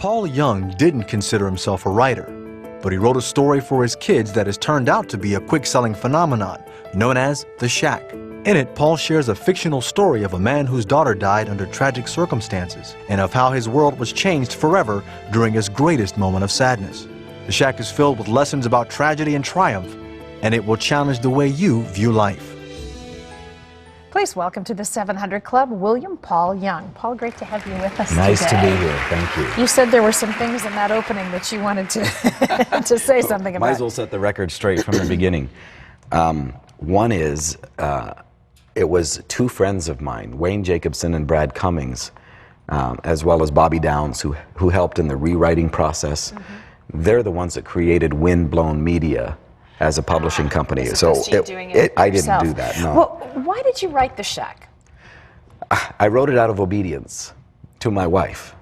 Paul Young didn't consider himself a writer, but he wrote a story for his kids that has turned out to be a quick-selling phenomenon known as The Shack. In it, Paul shares a fictional story of a man whose daughter died under tragic circumstances and of how his world was changed forever during his greatest moment of sadness. The Shack is filled with lessons about tragedy and triumph, and it will challenge the way you view life. Please welcome to the 700 Club, William Paul Young. Paul, great to have you with us Nice today. to be here. Thank you. You said there were some things in that opening that you wanted to, to say something about. Might as well set the record straight from the beginning. One is, it was two friends of mine, Wayne Jacobson and Brad Cummings, as well as Bobby Downs, who helped in the rewriting process. They're the ones that created Windblown Media as a publishing company. As So opposed to you doing it I didn't yourself. do that, no. Well, why did you write The Shack? I wrote it out of obedience to my wife.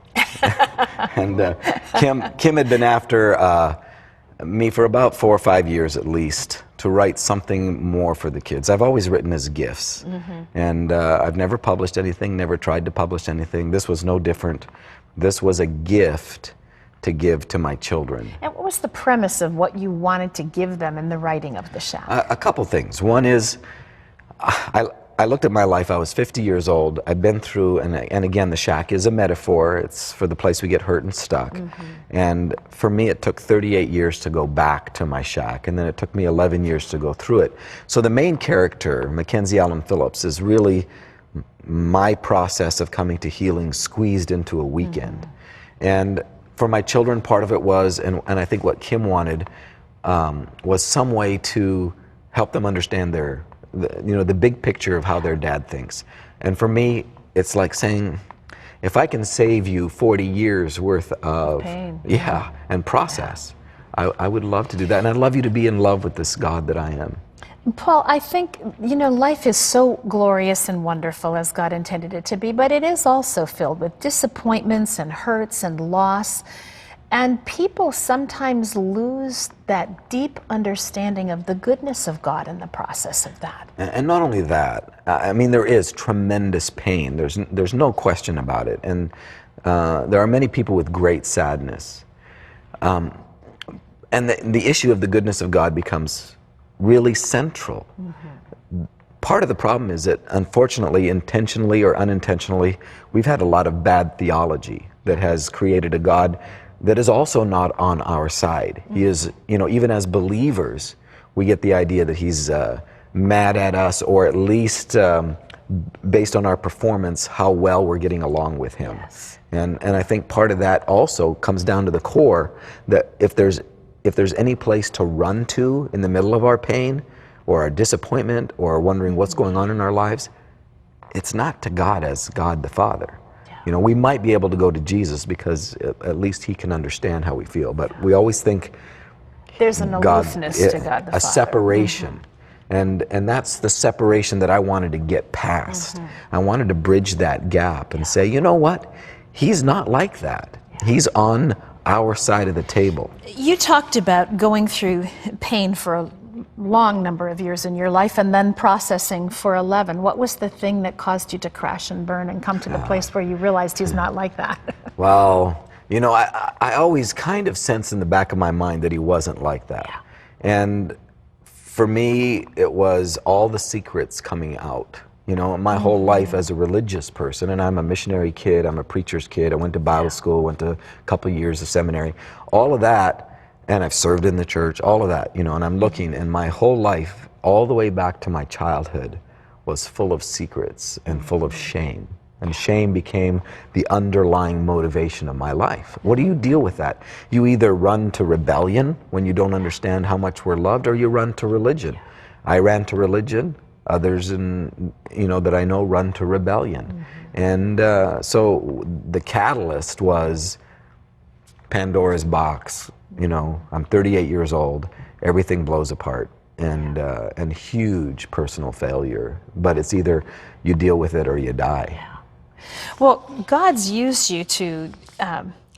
And Kim had been after me for about 4 or 5 years at least to write something more for the kids. I've always written as gifts. And I've never published anything, never tried to publish anything. This was no different. This was a gift to give to my children. And what was the premise of what you wanted to give them in the writing of The Shack? A couple things. One is, I looked at my life. I was 50 years old. I've been through, and again, the shack is a metaphor. It's for the place we get hurt and stuck. And for me, it took 38 years to go back to my shack, and then it took me 11 years to go through it. So the main character, Mackenzie Allen Phillips, is really my process of coming to healing squeezed into a weekend. And for my children, part of it was, and I think what Kim wanted, was some way to help them understand the big picture of how their dad thinks. And for me, it's like saying, if I can save you 40 years worth of pain, and process, I would love to do that. And I'd love you to be in love with this God that I am. Paul, I think, life is so glorious and wonderful as God intended it to be, but it is also filled with disappointments and hurts and loss. And people sometimes lose that deep understanding of the goodness of God in the process of that. And not only that, I mean, there is tremendous pain. There's no question about it. And there are many people with great sadness. And the issue of the goodness of God becomes really central. Part of the problem is that, unfortunately, intentionally or unintentionally, we've had a lot of bad theology that has created a God that is also not on our side. He is, even as believers, we get the idea that he's mad at us, or at least based on our performance, how well we're getting along with him. Yes. And I think part of that also comes down to the core, that if there's any place to run to in the middle of our pain or our disappointment or wondering what's going on in our lives, it's not to God as God the Father. We might be able to go to Jesus because at least he can understand how we feel, but we always think there's an aloofness to God the Father. A separation. And that's the separation that I wanted to get past. I wanted to bridge that gap and say, you know what? He's not like that. He's on our side of the table. You talked about going through pain for a long number of years in your life and then processing for 11. What was the thing that caused you to crash and burn and come to the place where you realized he's not like that? Well, I always kind of sense in the back of my mind that he wasn't like that. And for me, it was all the secrets coming out. My whole life as a religious person, and I'm a missionary kid, I'm a preacher's kid, I went to Bible school, went to a couple of years of seminary, all of that, and I've served in the church, all of that, and I'm looking, and my whole life, all the way back to my childhood, was full of secrets and full of shame. And shame became the underlying motivation of my life. What do you deal with that? You either run to rebellion when you don't understand how much we're loved, or you run to religion. I ran to religion. Others that I know run to rebellion. And so the catalyst was Pandora's box. I'm 38 years old, everything blows apart, and huge personal failure. But it's either you deal with it or you die. Well, God's used you to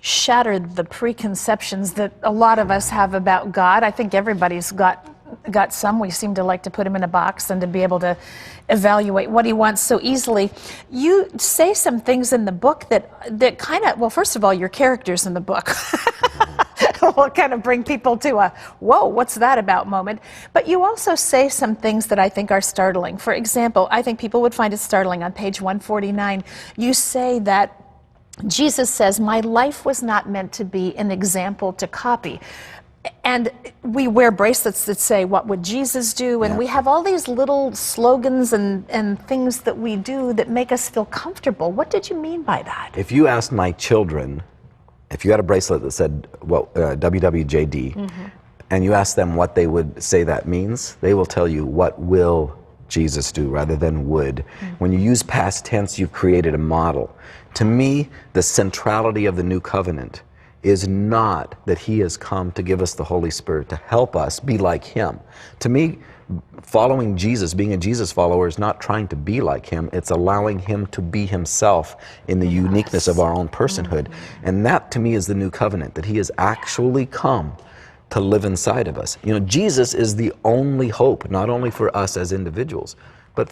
shatter the preconceptions that a lot of us have about God. I think everybody's got got some. We seem to like to put him in a box and to be able to evaluate what he wants so easily. You say some things in the book that kind of, well, first of all, your characters in the book will kind of bring people to a, whoa, what's that about moment. But you also say some things that I think are startling. For example, I think people would find it startling on page 149. You say that Jesus says, my life was not meant to be an example to copy. And we wear bracelets that say, what would Jesus do? And we have all these little slogans and things that we do that make us feel comfortable. What did you mean by that? If you asked my children, if you had a bracelet that said WWJD, and you asked them what they would say that means, they will tell you, what will Jesus do rather than would. When you use past tense, you've created a model. To me, the centrality of the new covenant is not that he has come to give us the Holy Spirit to help us be like him. To me, following Jesus, being a Jesus follower, is not trying to be like him, it's allowing him to be himself in the uniqueness of our own personhood. And that to me is the new covenant, that he has actually come to live inside of us. You know, Jesus is the only hope, not only for us as individuals, but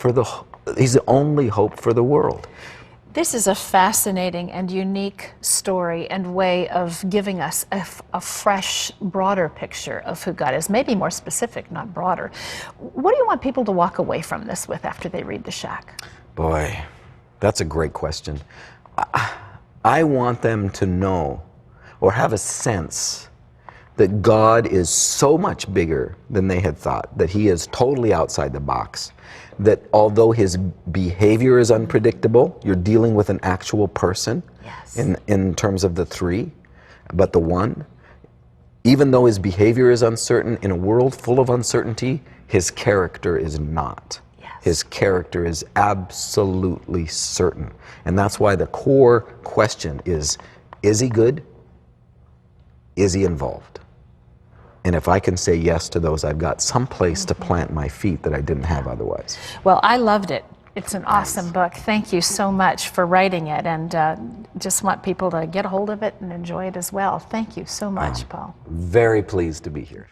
he's the only hope for the world. This is a fascinating and unique story and way of giving us a fresh, broader picture of who God is. Maybe more specific, not broader. What do you want people to walk away from this with after they read The Shack? Boy, that's a great question. I want them to know or have a sense that God is so much bigger than they had thought, that he is totally outside the box, that although his behavior is unpredictable, you're dealing with an actual person in terms of the three, but the one, even though his behavior is uncertain, in a world full of uncertainty, his character is not. His character is absolutely certain. And that's why the core question is he good? Is he involved? And if I can say yes to those, I've got some place to plant my feet that I didn't have otherwise. Well, I loved it. It's an awesome book. Thank you so much for writing it, and just want people to get a hold of it and enjoy it as well. Thank you so much, Paul. Very pleased to be here.